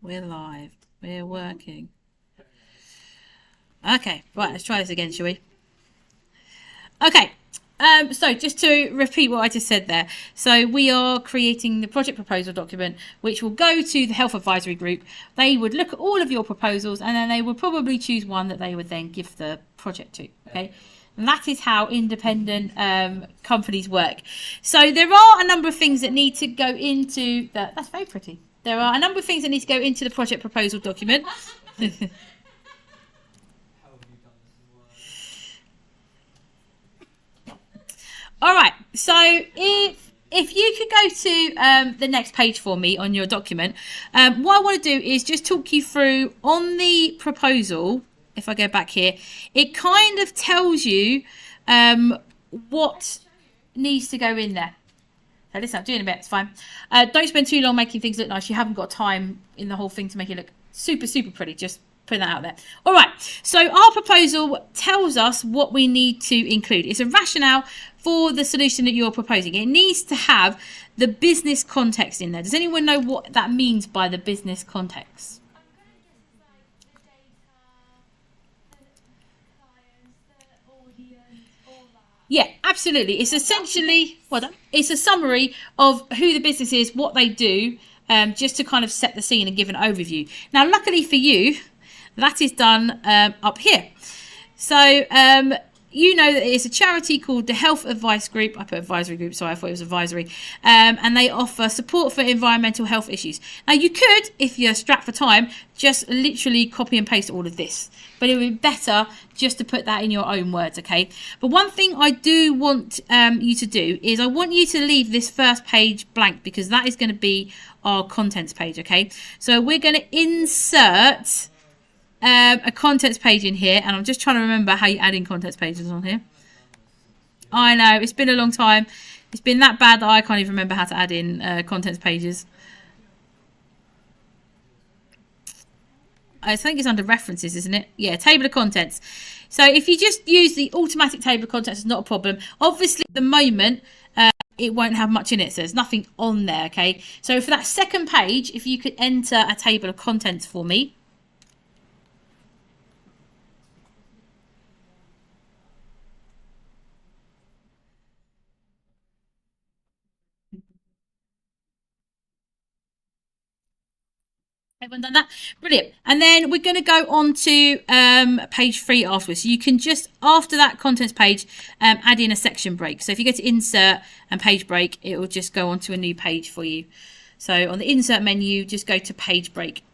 We're live. We're working. Okay, right, let's try this again, shall we? Okay, so just to repeat what I just said there. So we are creating the project proposal document, which will go to the health advisory group. They would look at all of your proposals, and then they would probably choose one that they would then give the project to, okay? And that is how independent companies work. So there are a number of things that need to go into the... That's very pretty. There are a number of things that need to go into the project proposal document. All right, so if you could go to the next page for me on your document, what I want to do is just talk you through on the proposal. If I go back here, it kind of tells you what needs to go in there. So listen, I'm doing a bit, it's fine. Don't spend too long making things look nice. You haven't got time in the whole thing to make it look super, super pretty. Just put that out there. All right, so our proposal tells us what we need to include. It's a rationale for the solution that you're proposing. It needs to have the business context in there. Does anyone know what that means by the business context? Yeah, absolutely. It's essentially, well done. It's a summary of who the business is, what they do, just to kind of set the scene and give an overview. Now, luckily for you, that is done up here. So you know that it's a charity called the Health Advice Group. I put advisory group, sorry, I thought it was advisory. And they offer support for environmental health issues. Now, you could, if you're strapped for time, just literally copy and paste all of this. But it would be better just to put that in your own words, okay? But one thing I do want you to do is I want you to leave this first page blank, because that is going to be our contents page, okay? So we're going to insert a contents page in here, and I'm just trying to remember how you add in contents pages on here. I know, it's been a long time. It's been that bad that I can't even remember how to add in contents pages. I think it's under references, isn't it? Yeah, table of contents. So if you just use the automatic table of contents, it's not a problem. Obviously, at the moment, it won't have much in it, so there's nothing on there, okay? So for that second page, if you could enter a table of contents for me. Everyone done that? Brilliant. And then we're going to go on to page 3 afterwards. So you can just, after that contents page, add in a section break. So if you go to insert and page break, it will just go on to a new page for you. So on the insert menu, just go to page break.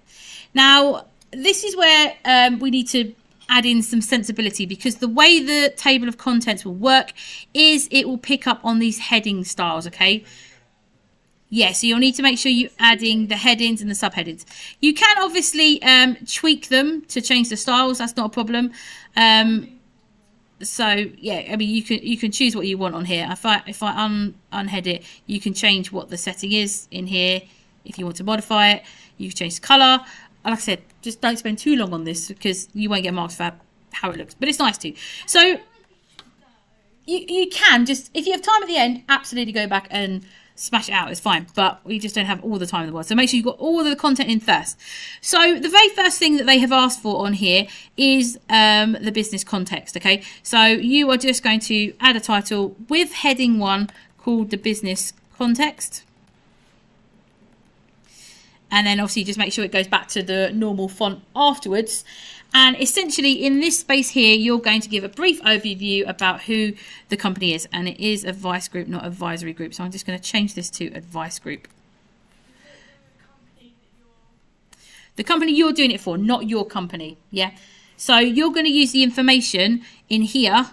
Now, this is where we need to add in some sensibility, because the way the table of contents will work is it will pick up on these heading styles, okay? Yeah, so you'll need to make sure you're adding the headings and the subheadings. You can obviously tweak them to change the styles. That's not a problem. So yeah, I mean you can choose what you want on here. If I unhead it, you can change what the setting is in here. If you want to modify it, you can change the color. Like I said, just don't spend too long on this, because you won't get marks for how it looks. But it's nice too. So you can just, if you have time at the end, absolutely go back and smash it out, it's fine, but we just don't have all the time in the world. So make sure you've got all of the content in first. So the very first thing that they have asked for on here is the business context, okay? So you are just going to add a title with heading 1 called the business context. And then obviously just make sure it goes back to the normal font afterwards. And essentially in this space here, you're going to give a brief overview about who the company is. And it is Advice Group, not Advisory Group. So I'm just going to change this to Advice Group. The company you're doing it for, not your company. Yeah. So you're going to use the information in here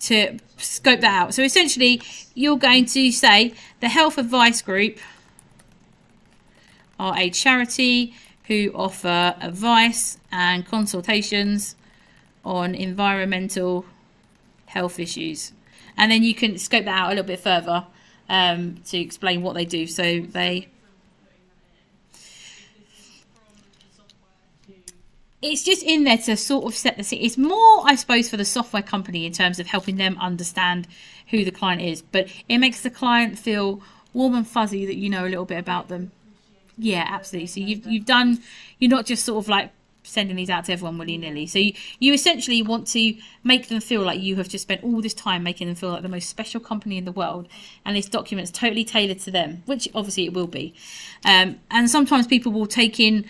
to scope that out. So essentially you're going to say the Health Advice Group are a charity who offer advice and consultations on environmental health issues. And then you can scope that out a little bit further to explain what they do. So it's just in there to sort of set the scene. It's more, I suppose, for the software company in terms of helping them understand who the client is. But it makes the client feel warm and fuzzy that you know a little bit about them. Yeah, absolutely. So you've done. You're not just sort of like sending these out to everyone willy nilly. So you essentially want to make them feel like you have just spent all this time making them feel like the most special company in the world, and this document's totally tailored to them, which obviously it will be. And sometimes people will take in.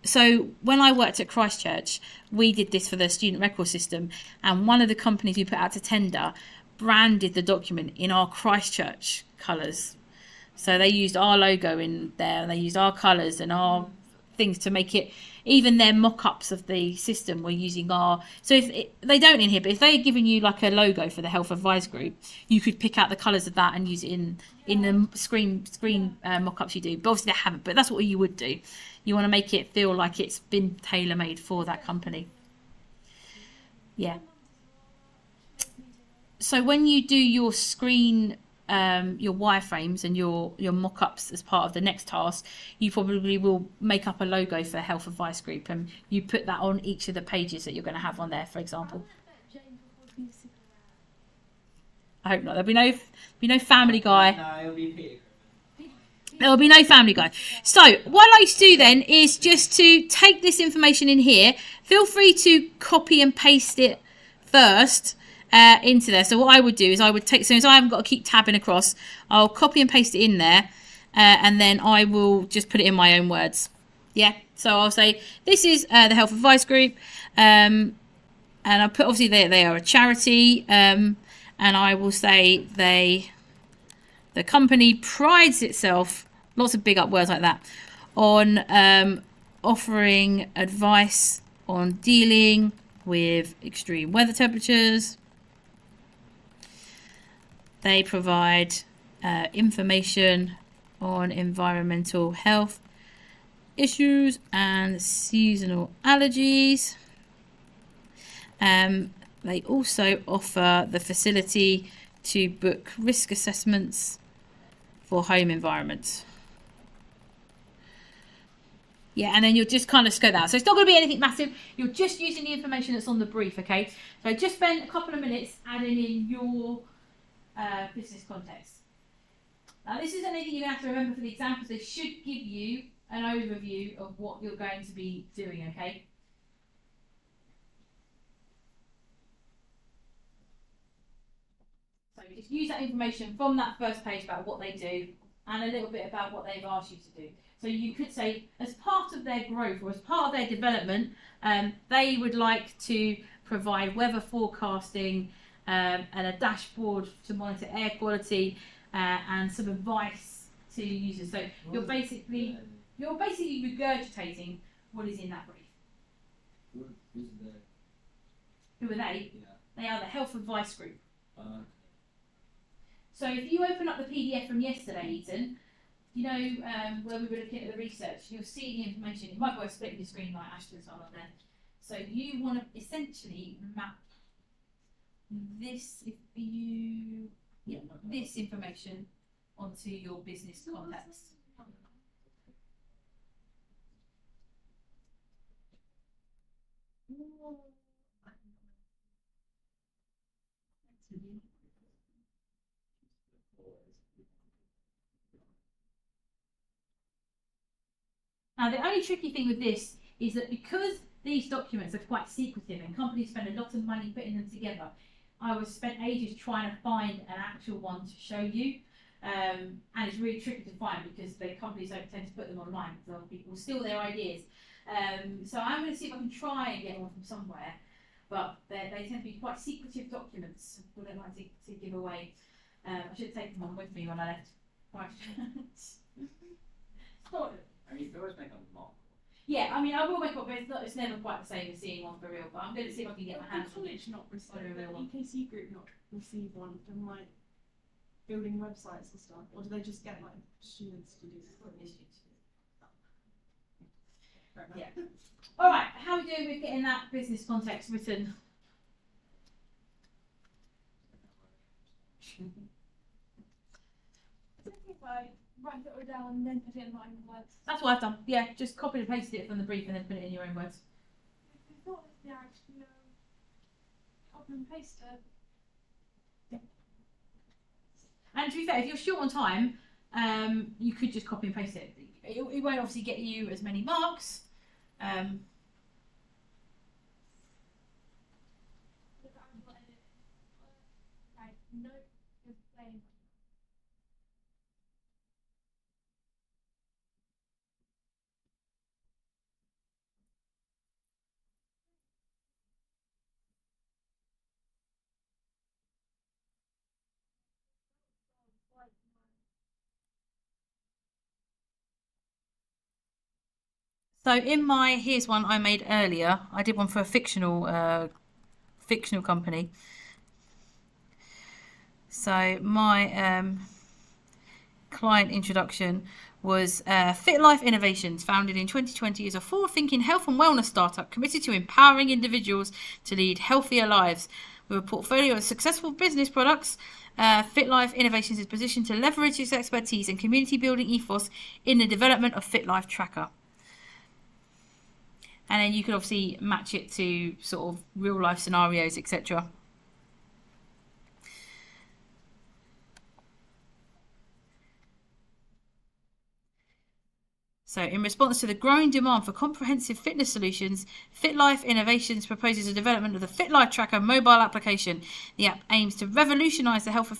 So when I worked at Christchurch, we did this for the student record system, and one of the companies we put out to tender branded the document in our Christchurch colours. So they used our logo in there, and they used our colours and our things to make it. Even their mock-ups of the system were using our. So they don't in here, but if they had given you like a logo for the Health Advice Group, you could pick out the colours of that and use it in the screen mock-ups you do. But obviously they haven't. But that's what you would do. You want to make it feel like it's been tailor-made for that company. Yeah. So when you do your screen, your wireframes and your mock-ups as part of the next task, you probably will make up a logo for Health Advice Group, and you put that on each of the pages that you're going to have on there, for example. I hope not. There'll be no Family Guy. No, it'll be Peter. There'll be no Family Guy. So what I like to do then is just to take this information in here. Feel free to copy and paste it first into there. So what I would do is I would take, so as I haven't got to keep tabbing across, I'll copy and paste it in there, and then I will just put it in my own words. Yeah. So I'll say this is the Health Advice Group, and I'll put obviously they are a charity, and I will say the company prides itself, lots of big up words like that, on offering advice on dealing with extreme weather temperatures. They provide information on environmental health issues and seasonal allergies. They also offer the facility to book risk assessments for home environments. Yeah, and then you'll just kind of scope that out. So it's not going to be anything massive. You're just using the information that's on the brief, okay? So just spend a couple of minutes adding in your business context. Now, this isn't anything you have to remember for the examples. They should give you an overview of what you're going to be doing, okay? So just use that information from that first page about what they do and a little bit about what they've asked you to do. So you could say, as part of their growth or as part of their development, they would like to provide weather forecasting and a dashboard to monitor air quality and some advice to users. So you're basically regurgitating what is in that brief. Who are they? Yeah. They are the Health Advice Group. So if you open up the PDF from yesterday, Ethan, you know where we were looking at the research, you'll see the information. It might be worth splitting your screen like Ashton's on there. So you want to essentially map this, this information onto your business context. Now, the only tricky thing with this is that because these documents are quite secretive and companies spend a lot of money putting them together, I was spent ages trying to find an actual one to show you. And it's really tricky to find because the companies don't tend to put them online because other people steal their ideas. So I'm going to see if I can try and get one from somewhere, but they tend to be quite secretive documents. I don't like to give away. I should have taken one with me when I left Christchurch. I mean, you can always make a mock. Yeah, I mean, I will make up, but it's never quite the same as seeing one for real. But I'm going to see if I can get my hands on it. College not receive the EKC group not receive one from like building websites and stuff, or do they just get like students to do this? Yeah. All right. How are we doing with getting that business context written? Write it all down and then put it in my own words. That's what I've done. Yeah, just copy and pasted it from the brief and then put it in your own words. I thought there actually copy and paste it. And to be fair, if you're short on time, you could just copy and paste it. It won't obviously get you as many marks. So in my here's one I made earlier. I did one for a fictional company. So my client introduction was Fit Life Innovations, founded in 2020, is a forward-thinking health and wellness startup committed to empowering individuals to lead healthier lives. With a portfolio of successful business products, Fit Life Innovations is positioned to leverage its expertise and community-building ethos in the development of Fit Life Tracker. And then you can obviously match it to sort of real-life scenarios, etc. So, in response to the growing demand for comprehensive fitness solutions, Fit Life Innovations proposes the development of the Fit Life Tracker mobile application. The app aims to revolutionise the health and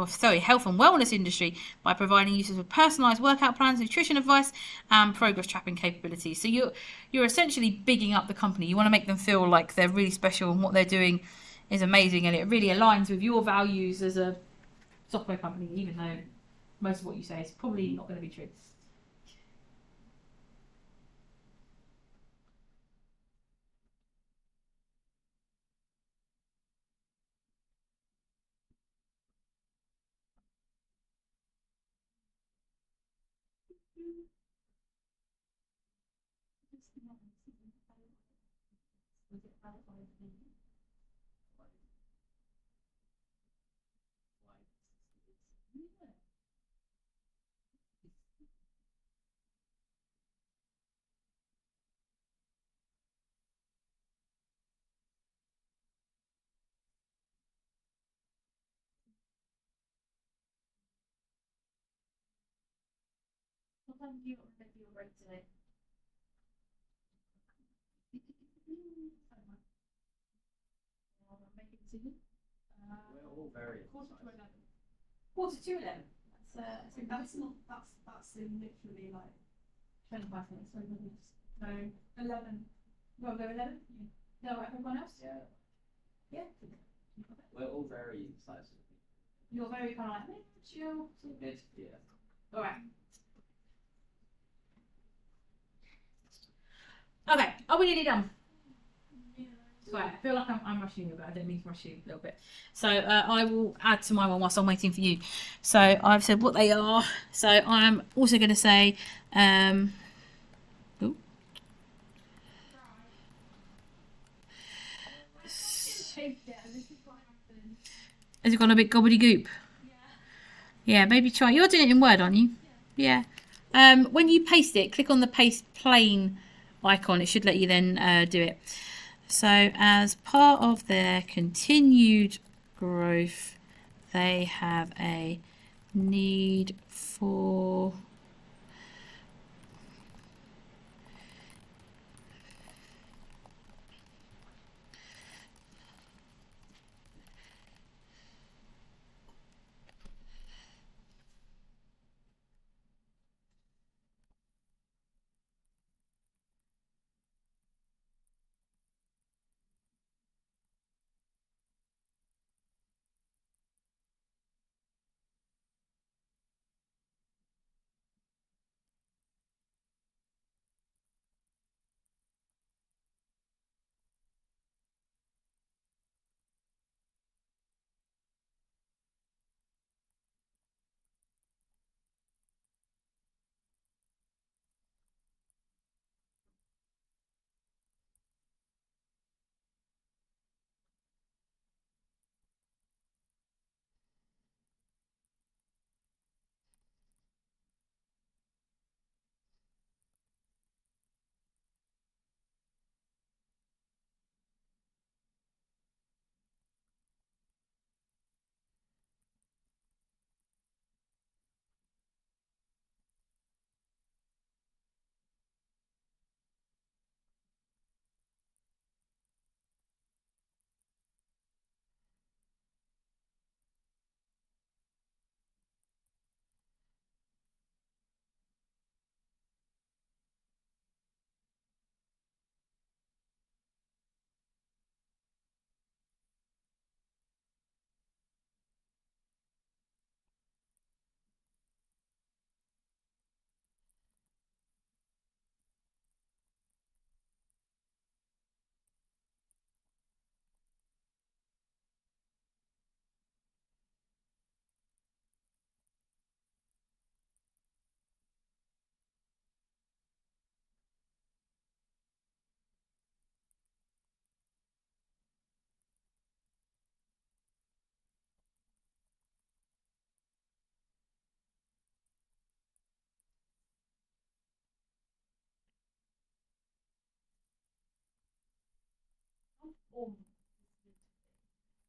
wellness industry by providing users with personalised workout plans, nutrition advice, and progress tracking capabilities. So, you're essentially bigging up the company. You want to make them feel like they're really special and what they're doing is amazing, and it really aligns with your values as a software company, even though most of what you say is probably not going to be true. What time do you want to make your break today? Make a decision. We're all very Quarter to 11. Quarter to 11. I think that's not. That's in literally like 25 minutes. 20 minutes. No, 11. You want to go 11? Yeah. No, right, everyone else? Yeah. Yeah. We're all very incisive. You're very kind of like, chill, it's all good. Yeah. All right. Okay, are we nearly done? Yeah. Sorry, I feel like I'm rushing you, but I don't mean to rush you a little bit. So I will add to my one whilst I'm waiting for you. So I've said what they are. So I'm also going to say, ooh. Has it gone a bit gobbledygook? Yeah, maybe try. You're doing it in Word, aren't you? Yeah. When you paste it, click on the paste plain icon. It should let you then do it. So as part of their continued growth, they have a need for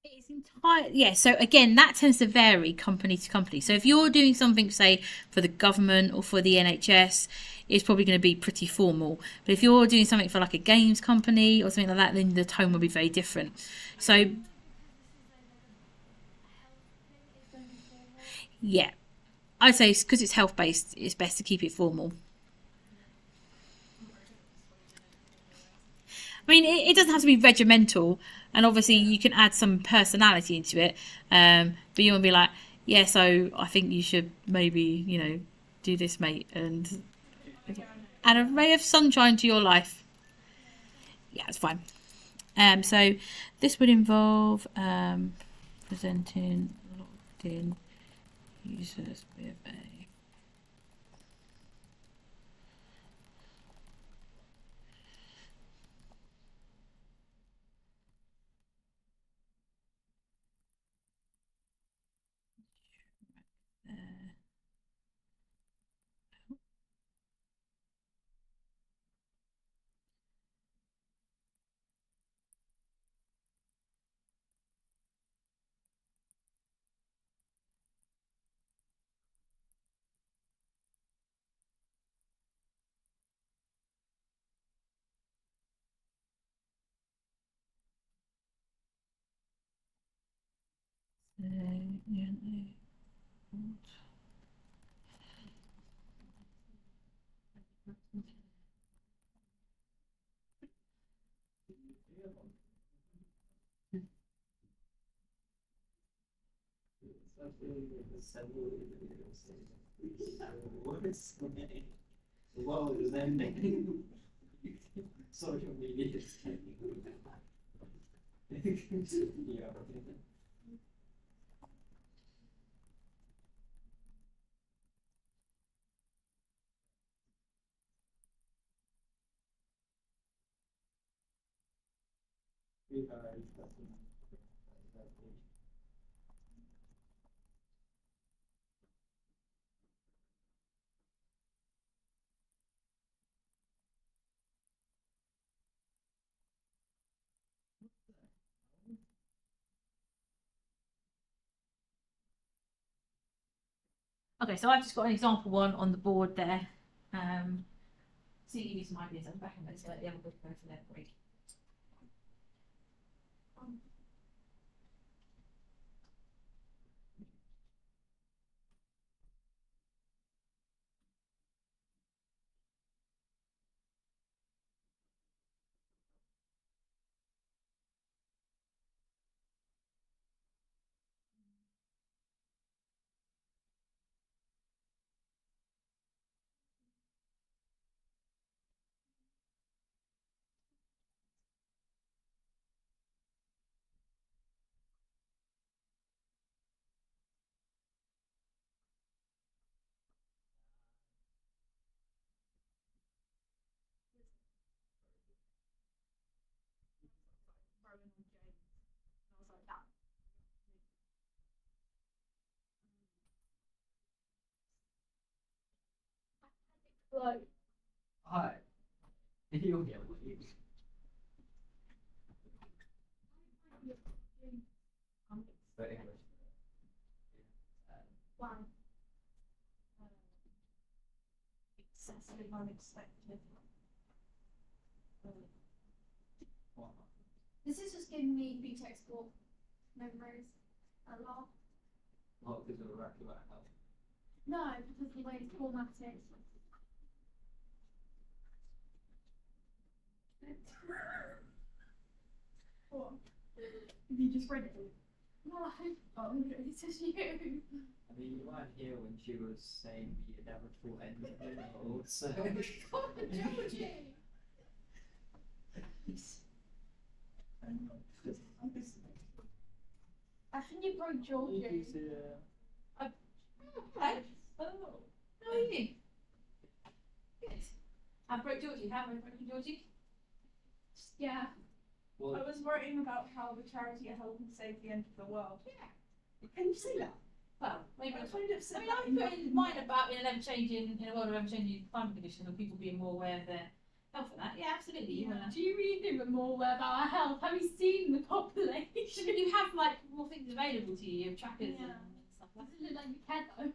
It's entire. So again, that tends to vary company to company. So if you're doing something, say, for the government or for the NHS, it's probably going to be pretty formal. But if you're doing something for like a games company or something like that, then the tone will be very different. So yeah, I'd say because it's health based, it's best to keep it formal. I mean, it doesn't have to be regimental, and obviously you can add some personality into it. But you want to be like, yeah, so I think you should maybe, do this, mate, and add a ray of sunshine to your life. Yeah, it's fine. So this would involve presenting logged in users with a. The world is ending. Social media is ending. Yeah. Okay, so I've just got an example one on the board there. So you give you some ideas at the back of it, so let the other book go to their break. Hi. You'll get what you for English. Excessively unexpected. This is just giving me BT export memories a lot. What because of a record about health? No, because of the way it's formatted. What? Have you just read it? No, oh, it's just you. I mean, you weren't here when she was saying the inevitable end of the world, so. I think you broke Georgie. Okay. Oh, how are you? Good. I broke Georgie. How have I broken Georgie? Yeah. Well, I was writing about how the charity are helping save the end of the world. Yeah. Can you see that? Well, maybe. I kind of said I that mean, in I put in mine about in a world of ever changing climate conditions and people being more aware of their Go for that. Yeah, absolutely. You wanna... Do you really think we're more aware about our health? Have you seen the population? You have like more things available to you. You have trackers Yeah. and stuff like Does it look like we care though?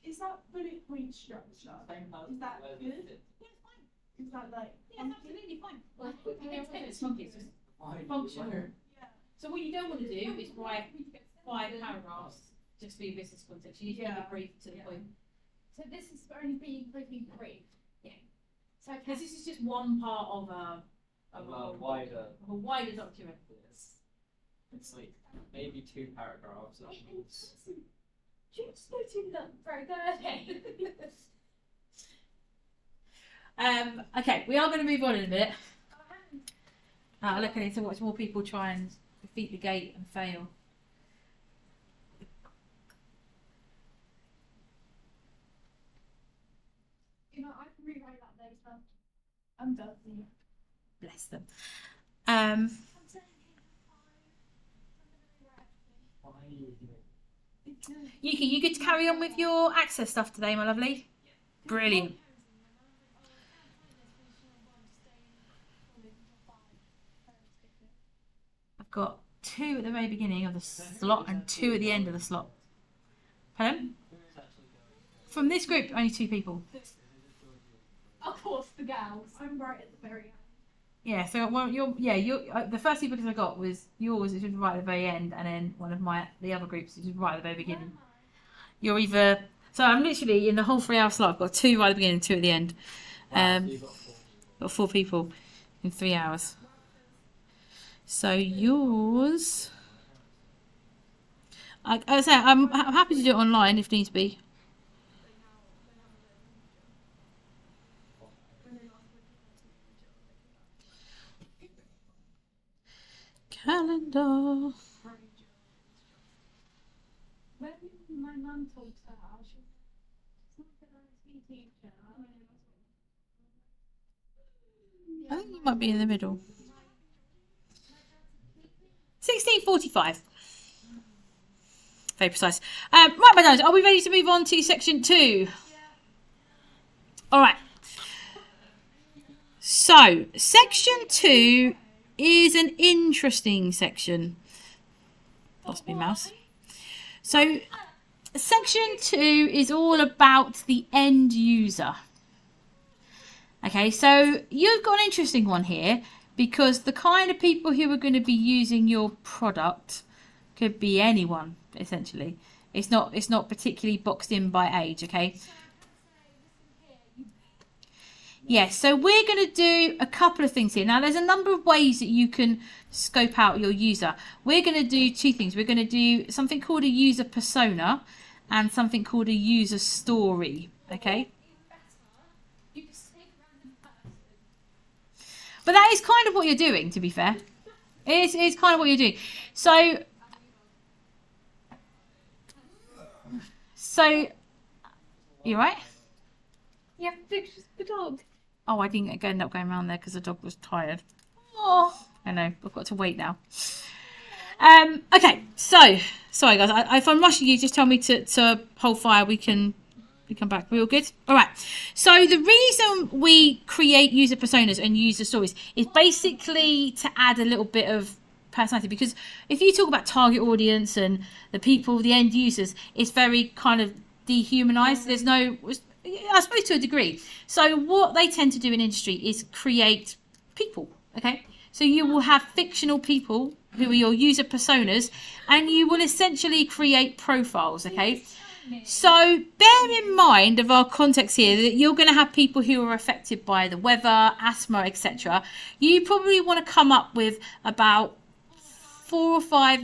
Is that bullet point structure? Is that good? Is that like? yeah, it's absolutely fine. Well, It's funky. It's just functional. Yeah. So what you don't want to do is write 5 paragraphs just for your business context. You need to keep it brief to the point. So this is only being briefly brief. Yeah. So Because this is just one part of a wider document. It's like maybe 2 paragraphs. Just go to them very good. Okay, we are going to move on in a minute. Look, I need to watch more people try and defeat the gate and fail. You know, I can rewrite that later. I'm done. Bless them. Yuki, you good to carry on with your access stuff today, my lovely? Brilliant. I've got 2 at the very beginning of the slot and 2 at the end of the slot. Pardon? From this group, only 2 people. Of course, the gals. I'm right at the very end. Yeah, so well, you're the first 2 because I got was yours, which was right at the very end, and then one of the other groups, which was right at the very beginning. You're either so I'm literally in the whole 3-hour slot. I've got 2 right at the beginning, 2 at the end. Got 4 people in 3 hours. So yours, I say I'm happy to do it online if needs be. Calendar. When my mum talks to her, she's not gonna be teacher. I think you might be in the middle. 16:45. Very precise. Right, my darlings, are we ready to move on to section 2? All right. So, section 2 is an interesting section. Lost my mouse. So, section 2 is all about the end user. Okay, so you've got an interesting one here because the kind of people who are going to be using your product could be anyone, essentially. It's not particularly boxed in by age, okay? Yes, so we're going to do a couple of things here. Now, there's a number of ways that you can scope out your user. We're going to do 2 things. We're going to do something called a user persona and something called a user story, okay? But that is kind of what you're doing, to be fair. It's kind of what you're doing. So, you right? Yeah, pictures of the dog. Oh, I didn't end up going around there because the dog was tired. Oh, I know. I've got to wait now. Okay, so sorry guys. If I'm rushing you, just tell me to hold fire. We come back. We all good? All right. So the reason we create user personas and user stories is basically to add a little bit of personality, because if you talk about target audience and the people, the end users, it's very kind of dehumanized. There's no, I suppose, to a degree. So what they tend to do in industry is create people. Okay. So you will have fictional people who are your user personas, and you will essentially create profiles. Okay. So bear in mind of our context here that you're going to have people who are affected by the weather, asthma, etc. You probably want to come up with about 4 or 5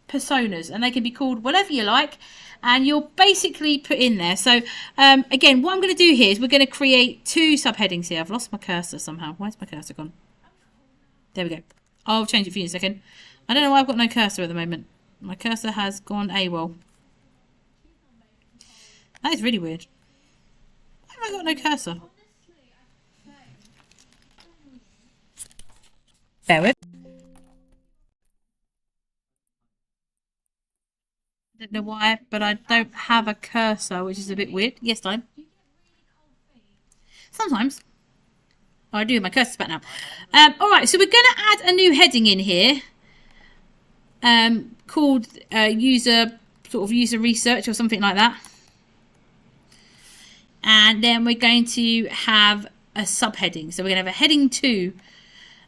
personas, and they can be called whatever you like, and you'll basically put in there. So again, what I'm going to do here is we're going to create 2 subheadings here. I've lost my cursor somehow. Where's my cursor gone? There we go. I'll change it for you in a second. I don't know why I've got no cursor at the moment. My cursor has gone AWOL. That is really weird. Why have I got no cursor? Bear with. I don't know why, but I don't have a cursor, which is a bit weird. Yes, time. Sometimes. I do my curses back now. All right, so we're going to add a new heading in here called user research or something like that. And then we're going to have a subheading. So we're going to have a heading 2.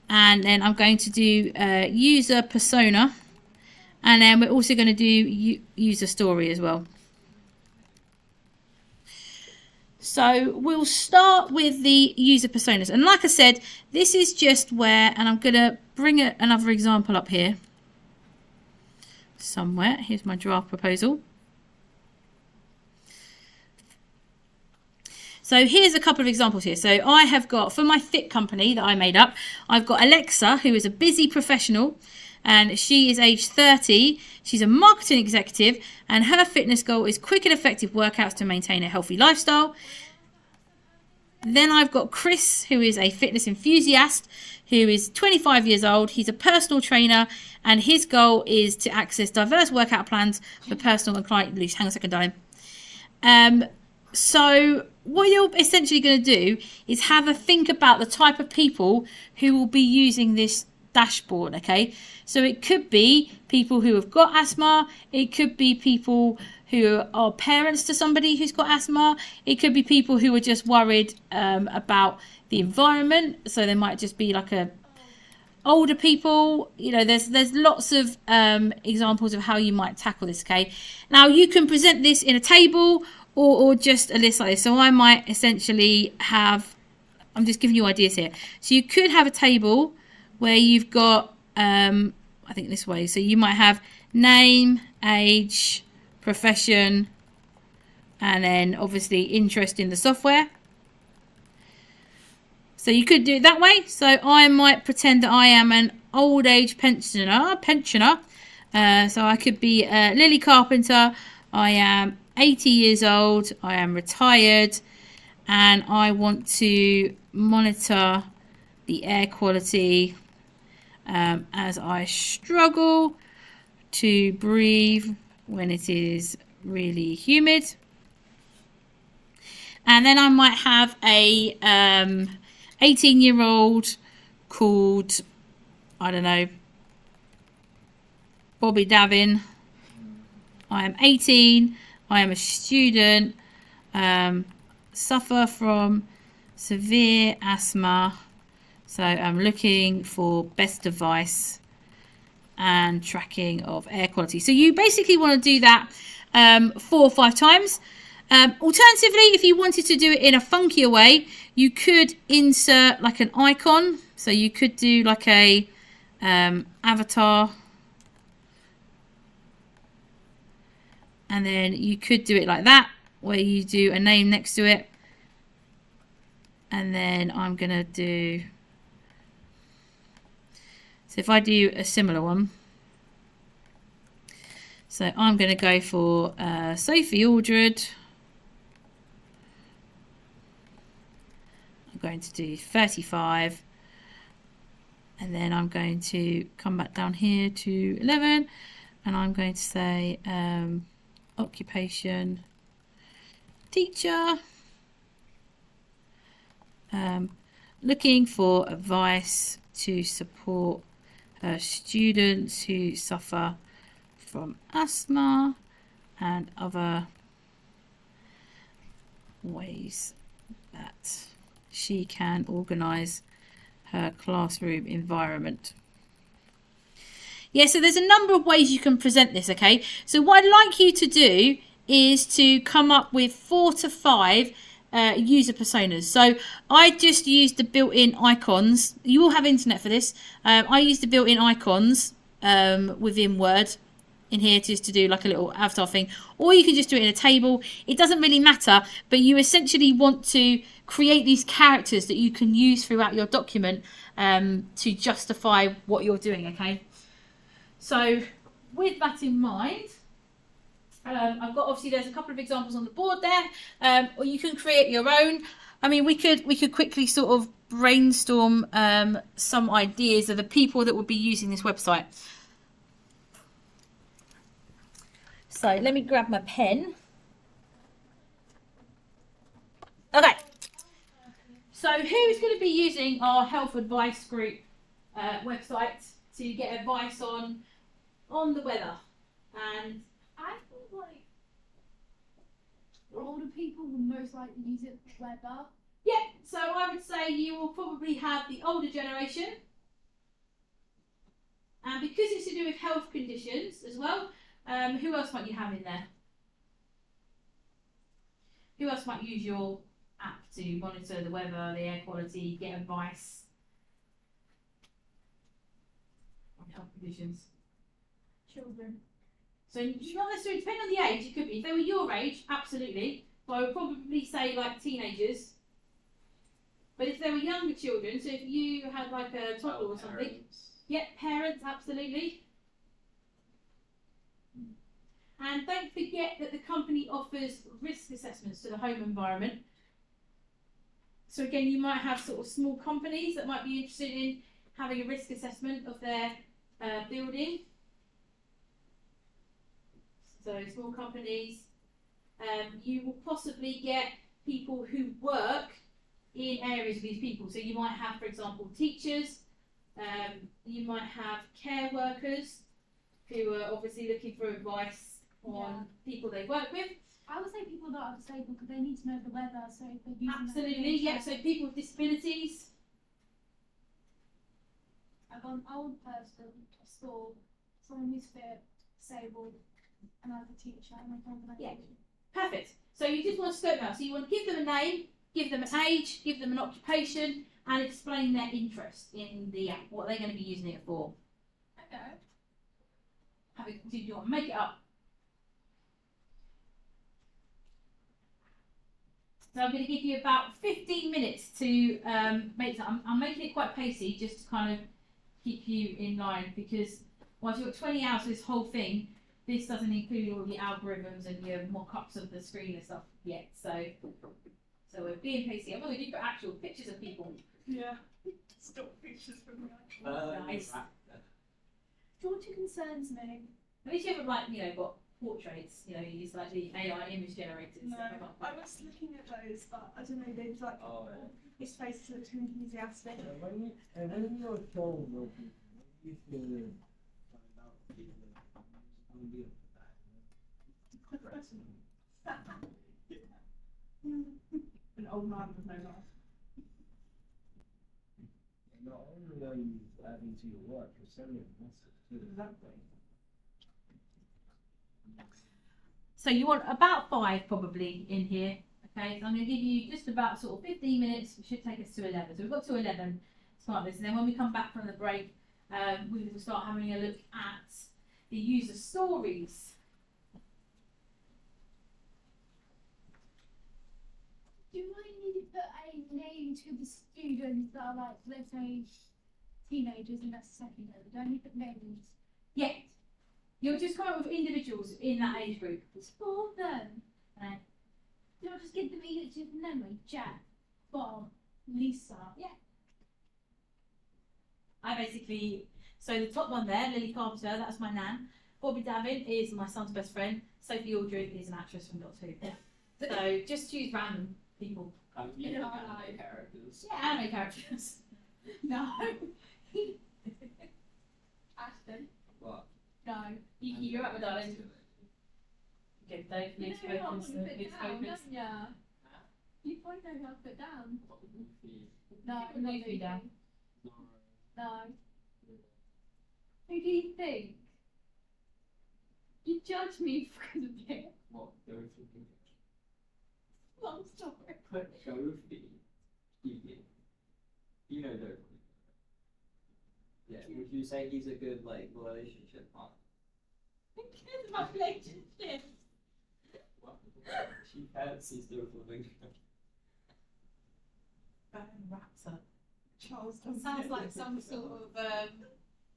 And then I'm going to do user persona. And then we're also going to do user story as well. So we'll start with the user personas. And like I said, this is just where, and I'm going to bring another example up here somewhere. Here's my draft proposal. So here's a couple of examples here. So I have got, for my Fit company that I made up, I've got Alexa, who is a busy professional, and she is age 30. She's a marketing executive, and her fitness goal is quick and effective workouts to maintain a healthy lifestyle. Then I've got Chris, who is a fitness enthusiast, who is 25 years old. He's a personal trainer, and his goal is to access diverse workout plans for personal and client use. Hang on a second, darling. So what you're essentially going to do is have a think about the type of people who will be using this dashboard, okay? So it could be people who have got asthma. It could be people who are parents to somebody who's got asthma. It could be people who are just worried about the environment. So they might just be like older people. You know, there's lots of examples of how you might tackle this, okay? Now you can present this in a table or just a list like this. So I might essentially have, I'm just giving you ideas here. So you could have a table where you've got, I think this way. So you might have name, age, profession, and then obviously interest in the software. So you could do it that way. So I might pretend that I am an old age pensioner. So I could be Lily Carpenter. I am 80 years old. I am retired, and I want to monitor the air quality as I struggle to breathe when it is really humid. And then I might have a 18-year-old called, I don't know, Bobby Davin. I am 18. I am a student. Suffer from severe asthma. So I'm looking for best device and tracking of air quality. So you basically want to do that 4 or 5 times. Alternatively, if you wanted to do it in a funkier way, you could insert like an icon. So you could do like a avatar. And then you could do it like that, where you do a name next to it. And then I'm going to do... So if I do a similar one, so I'm going to go for Sophie Aldred. I'm going to do 35. And then I'm going to come back down here to 11. And I'm going to say occupation teacher. Looking for advice to support students who suffer from asthma and other ways that she can organise her classroom environment. Yeah, so there's a number of ways you can present this, okay? So what I'd like you to do is to come up with 4 to 5 user personas. So I just used the built-in icons. You all have internet for this. I used the built-in icons within Word in here just to do like a little avatar thing, or you can just do it in a table. It doesn't really matter, but you essentially want to create these characters that you can use throughout your document to justify what you're doing, okay? So with that in mind, I've got, obviously there's a couple of examples on the board there, or you can create your own. I mean, we could quickly sort of brainstorm some ideas of the people that would be using this website. So let me grab my pen. Okay. So who's going to be using our health advice group website to get advice on the weather? And I think like older people would most likely use it for weather. yeah, so I would say you will probably have the older generation. And because it's to do with health conditions as well, who else might you have in there? Who else might use your app to monitor the weather, the air quality, get advice on health conditions? Children. So not necessarily, depending on the age, it could be. If they were your age, absolutely. So I would probably say like teenagers. But if they were younger children, so if you had like a toddler or something, Parents. yeah, parents, absolutely. And don't forget that the company offers risk assessments to the home environment. So again, you might have sort of small companies that might be interested in having a risk assessment of their building. So small companies. You will possibly get people who work in areas of these people. So you might have, for example, teachers. You might have care workers who are obviously looking for advice on people they work with. I would say people that are disabled because they need to know the weather, so if they're using Absolutely, yeah. So people with disabilities. I've got an old person at school, someone who's fit, disabled, and as a teacher in my organisation. Perfect. So you just want to scope out. So you want to give them a name, give them an age, give them an occupation, and explain their interest in the app, what they're going to be using it for. Okay. Do you want to make it up? So I'm going to give you about 15 minutes to make that. I'm making it quite pacey just to kind of keep you in line because whilst you've got 20 hours for this whole thing, this doesn't include all the algorithms and your mock-ups of the screen and stuff yet. So we're being pacey. I'm going to put actual pictures of people. Yeah. Stock pictures from the iPhone. Nice. Georgia concerns me. At least you haven't got portraits. You use like the AI image generators. No, that come up. I was looking at those, but I don't know, they like Oh, his face looked too enthusiastic. When you're told what you feel find out people I'm dealing with that. An old man with no life. Not only are you adding to your work, you're sending a message to Exactly. So you want about 5 probably in here. Okay, so I'm going to give you just about sort of 15 minutes. It should take us to 11. So we've got to 11 to start this. And then when we come back from the break, we will start having a look at the user stories. Do I need to put a name to the students that are like, let's say, teenagers and that's secondary? Do I need to put names? Yeah. You'll just come up with individuals in that age group. It's for them. Right. Do I just give them each of them like Jack, Bob, Lisa? Yeah. I basically, so the top one there, Lily Carpenter, that's my nan. Bobby Davin is my son's best friend. Sophie Aldred is an actress from Doctor Who. So just choose random people. You know, Yeah. anime characters. Yeah, anime characters. No. Ashton? What? No. Yuki, you're up, my darling. Okay, Dave, You needs know what focus. to put Needs down, focus. don't ya? You probably know who I've put down. Luffy. No, Put not Luffy down. Zoro. No. Who do you think? You judge me because of it. What? Goofy. Long story. Put Goofy. You know Goofy. Yeah, would you say he's a good, relationship partner? Because of my relationship. What? She fancies the flamingo. Raptor. Charles That sounds like some sort of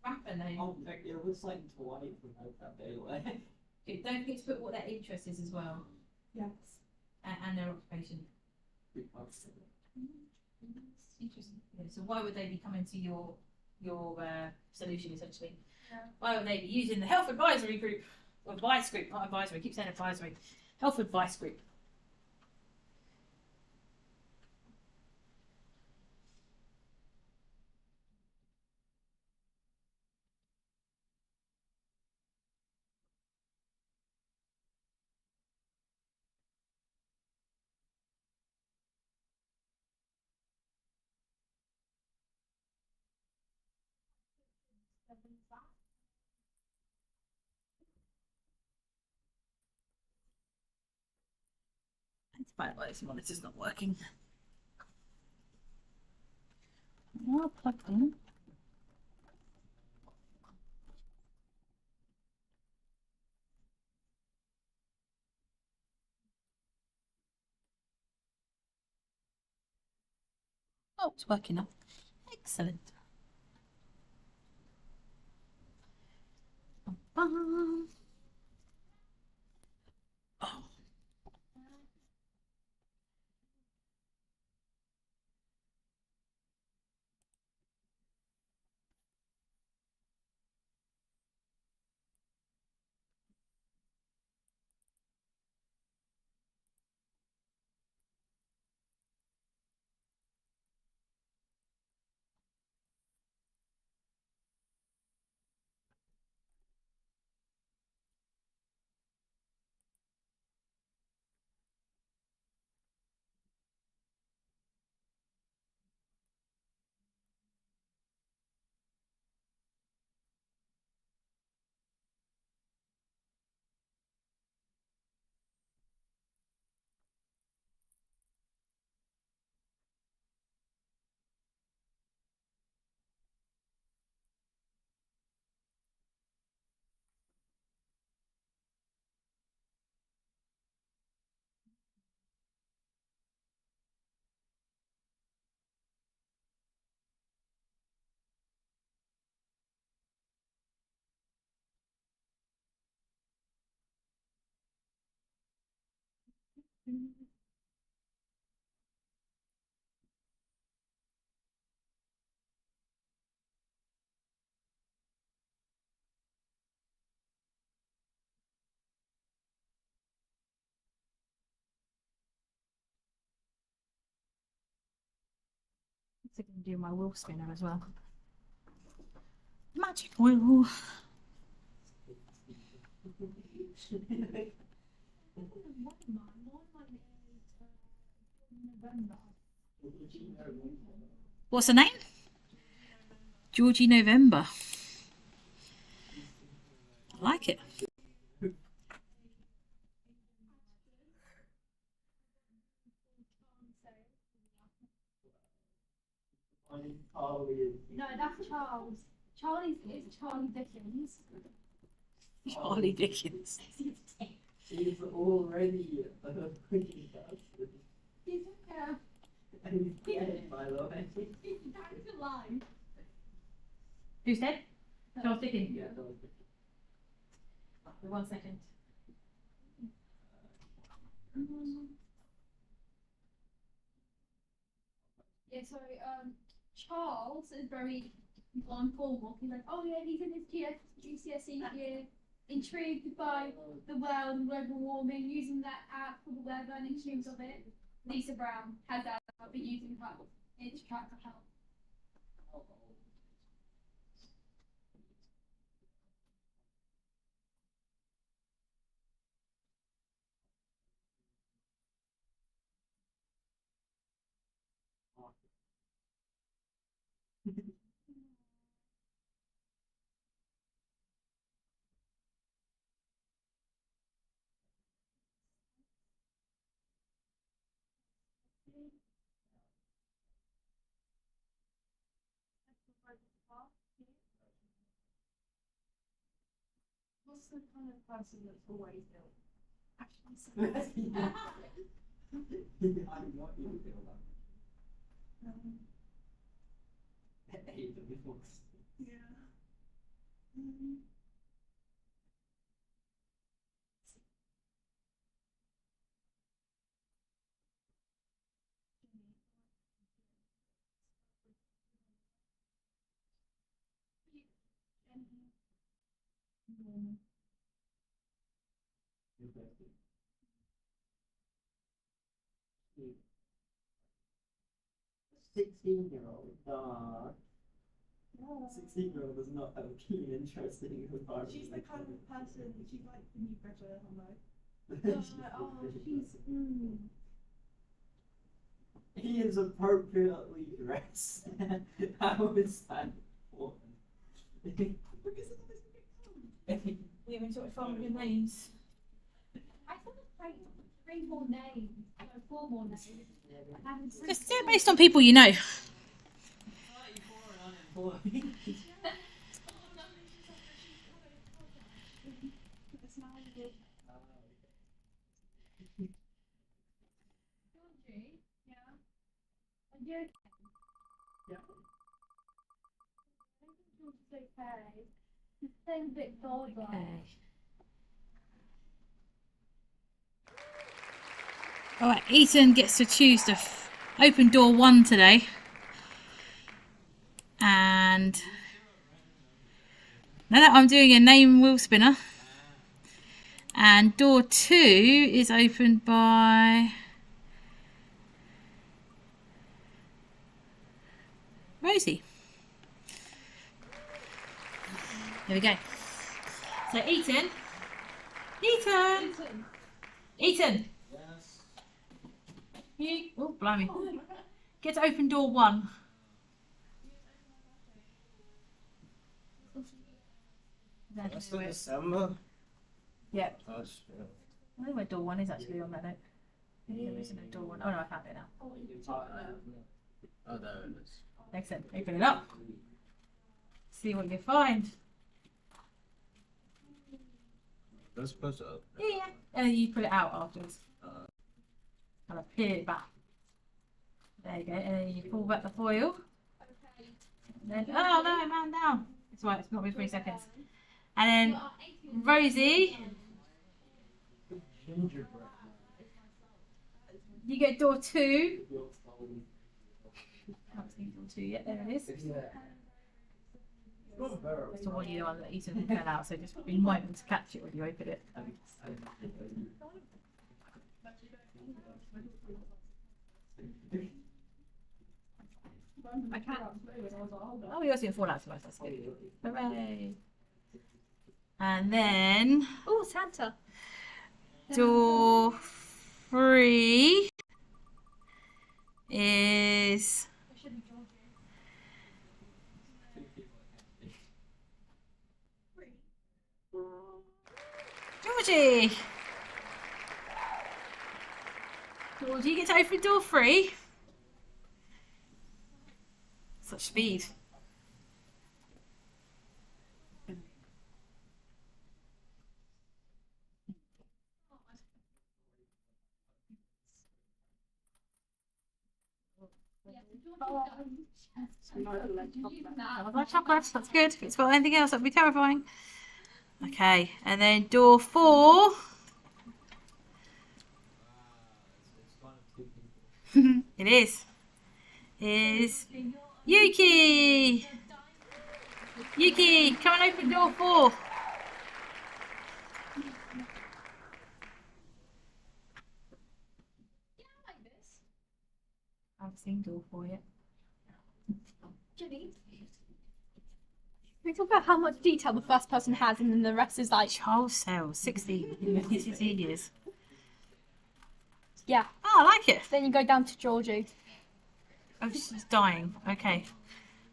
rapper name. Oh, it was like Dwight from Hope That Day Away. Okay, don't forget to put what their interest is as well, Yes. and their occupation. Interesting. Yeah, so why would they be coming to your solution essentially? Yeah. Why would they be using the health advisory group or advice group? Not advisory. I keep saying advisory. Health advice group. Let's find why this monitor's not working. Oh, plug in. Oh, it's working now. Excellent. Bum. Oh. I can do my wheel spinner as well. Magic wheel. What's the name? Georgie November. I like it. No, that's Charles. Charlie's is Charlie Dickens. Charlie Dickens. She's already a pretty person. Yeah. And he's dead, by the way. That's alive. Who said? Charles Dickens. Yeah, that was 1 second. Yeah, so Charles is very informal. He's like, oh yeah, he's in his GCSE year, intrigued by the world and global warming, using that app for the weather and issues of it. Lisa Brown has that app, but using her to track her health. What's the kind of person that's always ill? Actually, so I want you to feel that. Hey, the before. yeah. Interesting. 16-year-old. 16-year-old does not have a keen interest in environment. She's the kind of person, she's like the new Greta Thunberg. He is appropriately dressed. How is that important? Yeah, we sort of find your names. I thought it was like 3 more names. No, 4 more names. I haven't seen Just do it based on people you know. 34 and unemployed. Georgie, yeah. And you're okay. Yeah. I think Georgie's okay. He's playing a bit bored. Alright, Ethan gets to choose the open door 1 today. And no, I'm doing a name wheel spinner. And door 2 is opened by Rosie. There we go. So Ethan. Yes. You, oh, blimey. Get to open door 1. That's in December. Yeah. Oh, I think where door 1 is actually on that note. Maybe there isn't a door 1. Oh no, I found it now. oh, there it is. Excellent. Open it up. See what you find. That's supposed to open. Yeah. And then you pull it out afterwards. Kind of peel it back. There you go. And then you pull back the foil. Okay. And then, oh no, man down. It's right, it's not been 3 seconds. And then You are 18. Rosie, Gingerbread. you get door 2. I haven't seen door 2 yet. There it is. Just to warn you, the one that Ethan fell out, so just be mindful to catch it when you open it. I can't. Oh, we also didn't fall out too much. That's good. Hooray! And then Oh, Santa. door 3 is It should be Georgie. Georgie. Georgie, you get to open door 3. Such speed. That was my chocolate. That's good. If it's got anything else, that'd be terrifying. Okay, and then door 4. It is. Is Yuki. Yuki, come and open door 4. Yeah, I like this. I haven't seen door 4 yet. Jimmy. Can we talk about how much detail the first person has and then the rest is like, Charles Sales, 16 years. yeah. Oh, I like it. Then you go down to Georgie. Oh, she's dying. Okay.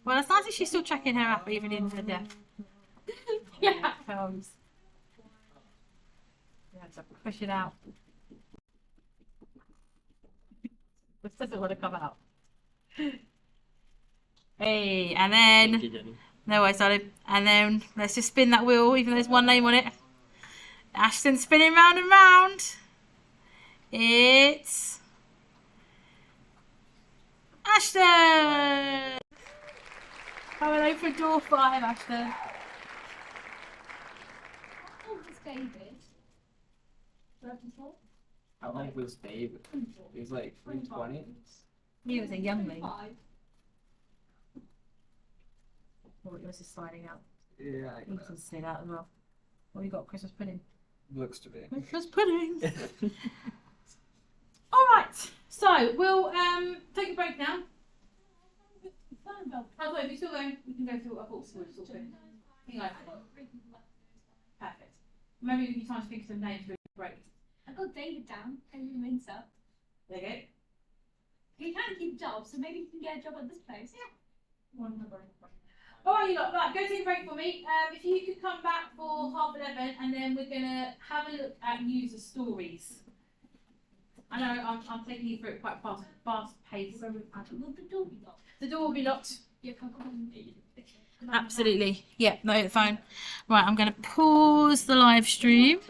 Well, it's nice that she's still checking her app even in her death. Yeah. Films. Yeah, so push it out. This doesn't want to come out. Hey, and then no, I started, and then let's just spin that wheel, even though there's one name on it. Ashton spinning round and round. It's Ashton. Coming open door 5, Ashton. How old is David? 34? How old was David? He was like 20. He was a youngling. 25. Oh, yours is sliding out. Yeah, You can see that as well. What have you got? Christmas pudding. looks to be. Christmas pudding. All right. So we'll take a break now. Oh, wait, if you're still going, we can go through a horse. We'll sort of thing. Perfect. Maybe it'll give you time to think of some names for a break. I got David down in Windsor. There you go. He can't keep jobs, so maybe he can get a job at this place. Yeah. All right, you lot, right, go take a break for me. If you could come back for 11:30, and then we're gonna have a look at user stories. I know I'm taking you through it quite fast paced. The door will be locked. Yeah, come on. Absolutely. Yeah, no, fine. Right, I'm going to pause the live stream.